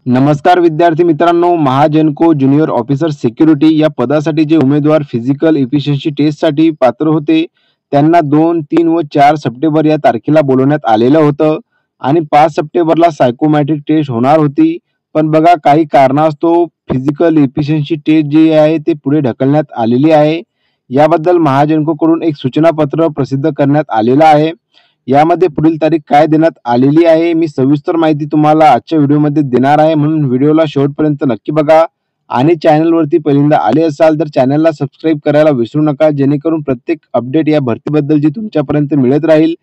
नमस्कार विद्यार्थी मित्रांनो, महाजनको ज्युनियर ऑफिसर सिक्युरिटी या पदासाठी जे उमेदवार फिजिकल इफिशियन्सी टेस्टसाठी पात्र होते, त्यांना 2, 3 व 4 सप्टेंबर या तारखेला बोलवण्यात आलेलं होतं आणि 5 सप्टेंबरला सायकोमॅट्रिक टेस्ट होणार होती. पण बघा काही कारणास्तव फिजिकल इफिशियन्सी टेस्ट जी आहे ते पुढे ढकलण्यात आलेली आहे. याबद्दल महाजनकोकडून एक सूचनापत्र प्रसिद्ध करण्यात आलेलं आहे. यामध्ये पुढील तारीख काय देण्यात आलेली आहे, मी सविस्तर माहिती तुम्हाला आजच्या व्हिडिओमध्ये देणार आहे, म्हणून व्हिडिओला शेवटपर्यंत नक्की बघा. आणि चॅनलवरती पहिल्यांदा आले असाल तर चॅनलला सबस्क्राईब करायला विसरू नका, जेणेकरून प्रत्येक अपडेट या भरतीबद्दल जी तुमच्यापर्यंत मिळत राहील.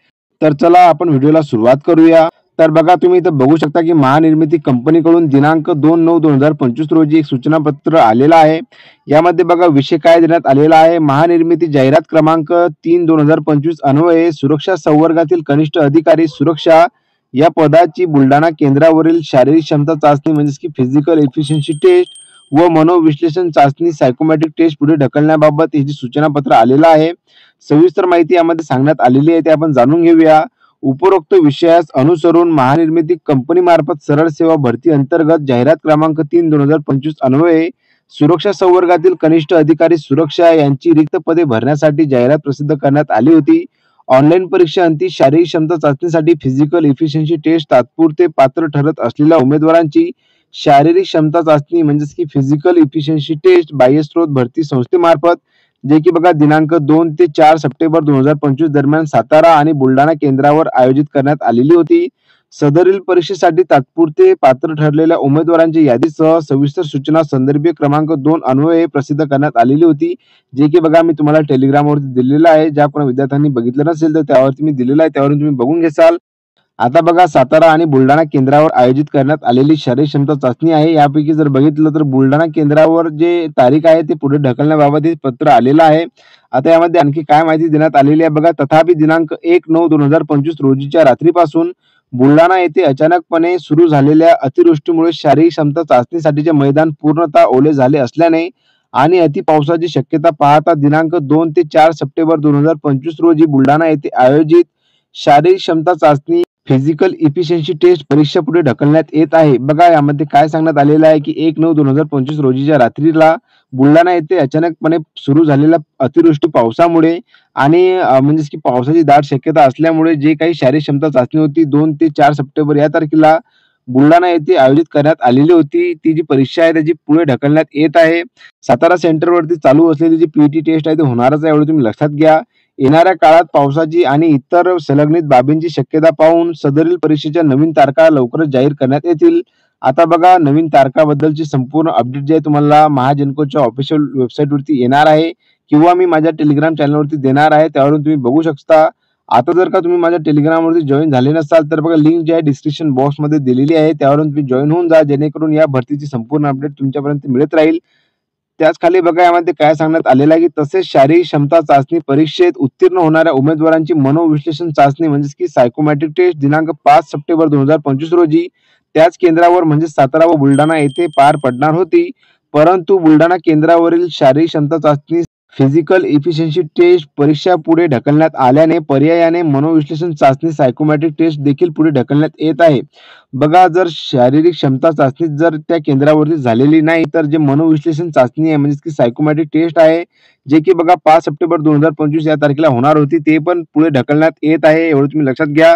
तर चला आपण व्हिडिओला सुरुवात करूया. तर बघा तुम्ही इथं बघू शकता की महानिर्मिती कंपनीकडून दिनांक 2/9/2025 रोजी एक सूचनापत्र आलेलं आहे. यामध्ये बघा विषय काय देण्यात आलेला आहे, महानिर्मिती जाहिरात क्रमांक 3/2025 अन्वये सुरक्षा संवर्गातील कनिष्ठ अधिकारी सुरक्षा या पदाची बुलढाणा केंद्रावरील शारीरिक क्षमता चाचणी म्हणजे की फिजिकल एफिशियन्सी टेस्ट व मनोविश्लेषण चाचणी सायकोमॅट्रिक टेस्ट पुढे ढकलण्याबाबत हे जे सूचनापत्र आलेलं आहे, सविस्तर माहिती यामध्ये सांगण्यात आलेली आहे, ते आपण जाणून घेऊया. उपरोक्त विषयास अनुसरून महानिर्मिती कंपनीमार्फत सरळ सेवा भरती अंतर्गत जाहिरात क्रमांक 3/2025 अन्वये सुरक्षा संवर्गातील कनिष्ठ अधिकारी सुरक्षा यांची रिक्त पदे भरण्यासाठी जाहिरात प्रसिद्ध करण्यात आली होती. ऑनलाईन परीक्षांती शारीरिक क्षमता चाचणीसाठी फिजिकल इफिशियन्सी टेस्ट तात्पुरते पात्र ठरत असलेल्या उमेदवारांची शारीरिक क्षमता चाचणी म्हणजेच की फिजिकल इफिशियन्सी टेस्ट बाह्यस्त्रोत भरती संस्थेमार्फत जे की बघा दिनांक 2 ते 4 सप्टेंबर 2025 दरम्यान सातारा आणि बुलढाणा केंद्रावर आयोजित करण्यात आलेली होती. सदरील परीक्षेसाठी तात्पुरते पात्र ठरलेल्या उमेदवारांच्या यादीसह सविस्तर सूचना संदर्भीय क्रमांक 2 अन्वये प्रसिद्ध करण्यात आलेली होती, जे की बघा मी तुम्हाला टेलिग्रामवरती दिलेलं आहे. ज्या कोणी विद्यार्थ्यांनी बघितलं नसेल तर त्यावरती मी दिलेलं आहे, त्यावरून तुम्ही बघून घेसाल. आता बघा सातारा आणि बुलढाणा केंद्रावर आयोजित करण्यात आलेली शारीरिक क्षमता चाचणी आहे. यापैकी जर बघितलं तर बुलढाणा केंद्रावर जे तारीख आहे ते पुढे ढकलण्याबाबत हे पत्र आलेलं आहे. आता यामध्ये आणखी काय माहिती देण्यात आलेली आहे बघा. तथापि दिनांक 1/9/2025 रोजीच्या रात्रीपासून बुलढाणा येथे अचानकपणे सुरू झालेल्या अतिवृष्टीमुळे शारीरिक क्षमता चाचणीसाठीचे मैदान पूर्णतः ओले झाले असल्याने आणि अति पावसाची शक्यता पाहता दिनांक 2 ते 4 सप्टेंबर 2025 रोजी बुलढाणा येथे आयोजित शारीरिक क्षमता चाचणी फिजिकल इफिशियन्सी टेस्ट परीक्षा पुढे ढकलण्यात येत आहे. बघा यामध्ये काय सांगण्यात आलेलं आहे की 1/9/2025 रोजीच्या रात्रीला बुलढाणा येथे अचानकपणे सुरू झालेल्या अतिवृष्टी पावसामुळे आणि म्हणजेच की पावसाची दाट शक्यता असल्यामुळे जे काही शारीरिक क्षमता चाचणी होती 2 ते 4 सप्टेंबर या तारखेला बुलढाणा येथे आयोजित करण्यात आलेली होती, ती जी परीक्षा आहे त्याची पुढे ढकलण्यात येत आहे. सातारा सेंटरवरती चालू असलेली जी पीटी टेस्ट आहे ती होणारच आहे, एवढं तुम्ही लक्षात घ्या. येणाऱ्या काळात पावसाची आणि इतर संलग्नित बाबींची शक्यता पाहून सदरील परीक्षेच्या नवीन तारखा लवकरच जाहीर करण्यात येतील. आता बघा नवीन तारखाबद्दलची संपूर्ण अपडेट जे आहे तुम्हाला महाजनकोच्या ऑफिशियल वेबसाईटवरती येणार आहे किंवा मी माझ्या टेलिग्राम चॅनलवरती देणार आहे, त्यावरून तुम्ही बघू शकता. आता जर का तुम्ही माझ्या टेलिग्रामवरती जॉईन झाले नसाल तर बघा लिंक जी आहे डिस्क्रिप्शन बॉक्समध्ये दिलेली आहे, त्यावरून तुम्ही जॉईन होऊन जा, जेणेकरून या भरतीची संपूर्ण अपडेट तुमच्यापर्यंत मिळत राहील. त्याच खाली बघा यामध्ये काय सांगण्यात आलेलं आहे की तसेच शारीरिक क्षमता चाचणी परीक्षेत उत्तीर्ण होणाऱ्या उमेदवारांची मनोविश्लेषण चाचणी म्हणजेच की सायकोमॅट्रिक टेस्ट दिनांक 5 सप्टेंबर 2025 रोजी त्याच केंद्रावर म्हणजे सातारा व बुलढाणा येथे पार पडणार होती. परंतु बुलढाणा केंद्रावरील शारीरिक क्षमता चाचणी फिजिकल इफिशियन्सी टेस्ट परीक्षा पुढे ढकलण्यात आल्याने पर्यायाने मनोविश्लेषण चाचणी सायकोमॅट्रिक टेस्ट देखील पुढे ढकलण्यात येत आहे. बघा जर शारीरिक क्षमता चाचणी जर त्या केंद्रावरती झालेली नाही तर जे मनोविश्लेषण चाचणी आहे म्हणजे की सायकोमॅट्रिक टेस्ट आहे जे की बघा 5 सप्टेंबर 2025 या तारखेला होणार होती, ते पण पुढे ढकलण्यात येत आहे, एवढं तुम्ही लक्षात घ्या.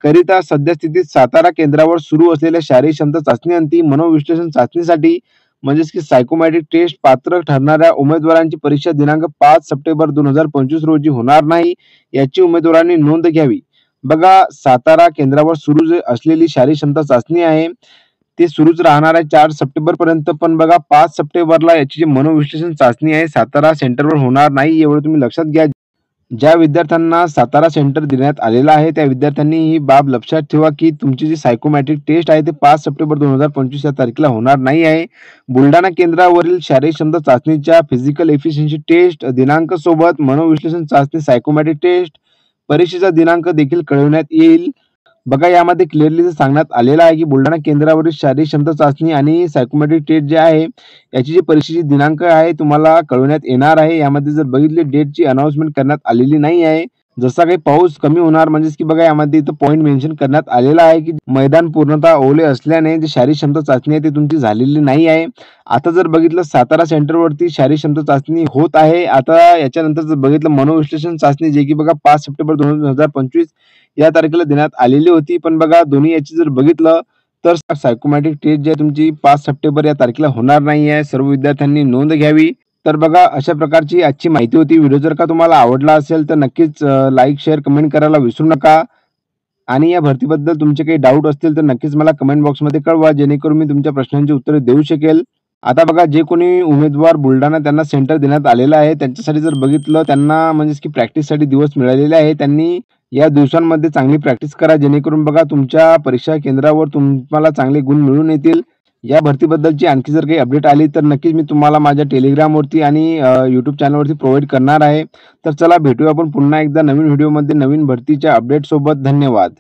करिता सध्या स्थितीत सातारा केंद्रावर सुरू असलेल्या शारीरिक क्षमता चाचणीअंती मनोविश्लेषण चाचणीसाठी म्हणजेच की सायकोमॅट्रिक टेस्ट पात्र ठरणाऱ्या उमेदवारांची परीक्षा दिनांक 5 सप्टेंबर 2025 रोजी होणार नाही, याची उमेदवारांनी नोंद घ्यावी. बघा सातारा केंद्रावर सुरू असलेली शारीरिक क्षमता चाचणी आहे ते सुरूच राहणार आहे 4 सप्टेंबर पर्यंत, पण बघा 5 सप्टेंबरला याची जी मनोविश्लेषण चाचणी आहे सातारा सेंटरवर होणार नाही, एवढं तुम्ही लक्षात घ्या. ज्या विद्यार्थ्यांना सातारा सेंटर देण्यात आलेला आहे त्या विद्यार्थ्यांनी ही बाब लक्षात ठेवा की तुमची जी सायकोमॅट्रिक टेस्ट आहे ते 5 सप्टेंबर 2025 या तारखेला होणार नाही आहे. बुलढाणा केंद्रावरील शारीरिक क्षमता चाचणीच्या फिजिकल एफिशियन्सी टेस्ट दिनांक सोबत मनोविश्लेषण चाचणी सायकोमॅट्रिक टेस्ट परीक्षेचा दिनांक देखील कळवण्यात येईल. बघा यामध्ये क्लिअरली सांगण्यात आलेलं आहे की बुलढाणा केंद्रावरील शारीरिक क्षमता चाचणी आणि सायकोमॅट्रिक टेस्ट जे आहे याची जी परीक्षेची दिनांक आहे तुम्हाला कळवण्यात येणार आहे. यामध्ये जर बघितले डेटची अनाउन्समेंट करण्यात आलेली नाही आहे. जसा काही पाऊस कमी होणार म्हणजेच की बघा यामध्ये इथं पॉइंट मेन्शन करण्यात आलेला आहे की मैदान पूर्णतः ओले असल्याने जी शारीरिक क्षमता चाचणी आहे ती तुमची झालेली नाही आहे. आता जर बघितलं सातारा सेंटरवरती शारीरिक क्षमता चाचणी होत आहे. आता याच्यानंतर जर बघितलं मनोविश्लेषण चाचणी जे की बघा 5 सप्टेंबर 2025 या तारखेला देण्यात आलेली होती. पण बघा दोन्ही याची जर बघितलं तर सायकोमॅटिक टेस्ट जी आहे तुमची 5 सप्टेंबर या तारखेला होणार नाही आहे. सर्व विद्यार्थ्यांनी नोंद घ्यावी. तर बघा अशा प्रकारची आजची माहिती होती. व्हिडिओ जर का तुम्हाला आवडला असेल तर नक्कीच लाईक, शेअर, कमेंट करायला विसरू नका. आणि या भरतीबद्दल तुमचे काही डाऊट असतील तर नक्कीच मला कमेंट बॉक्समध्ये कळवा, जेणेकरून मी तुमच्या प्रश्नांची उत्तरे देऊ शकेल. आता बघा जे कोणी उमेदवार बुलढाणा त्यांना सेंटर देण्यात आलेलं आहे, त्यांच्यासाठी जर बघितलं त्यांना म्हणजेच की प्रॅक्टिससाठी दिवस मिळालेले आहे. त्यांनी या दिवसांमध्ये चांगली प्रॅक्टिस करा, जेणेकरून बघा तुमच्या परीक्षा केंद्रावर तुम्हाला चांगले गुण मिळून येतील. या भरतीबद्दलची आणखी जर काही अपडेट आली तर नक्कीच मी तुम्हाला माझ्या टेलिग्रामवरती आणि YouTube चॅनलवरती प्रोव्हाईड करणार आहे. तर चला भेटूया आपण पुन्हा एकदा नवीन व्हिडिओमध्ये नवीन भरतीच्या अपडेट सोबत. धन्यवाद.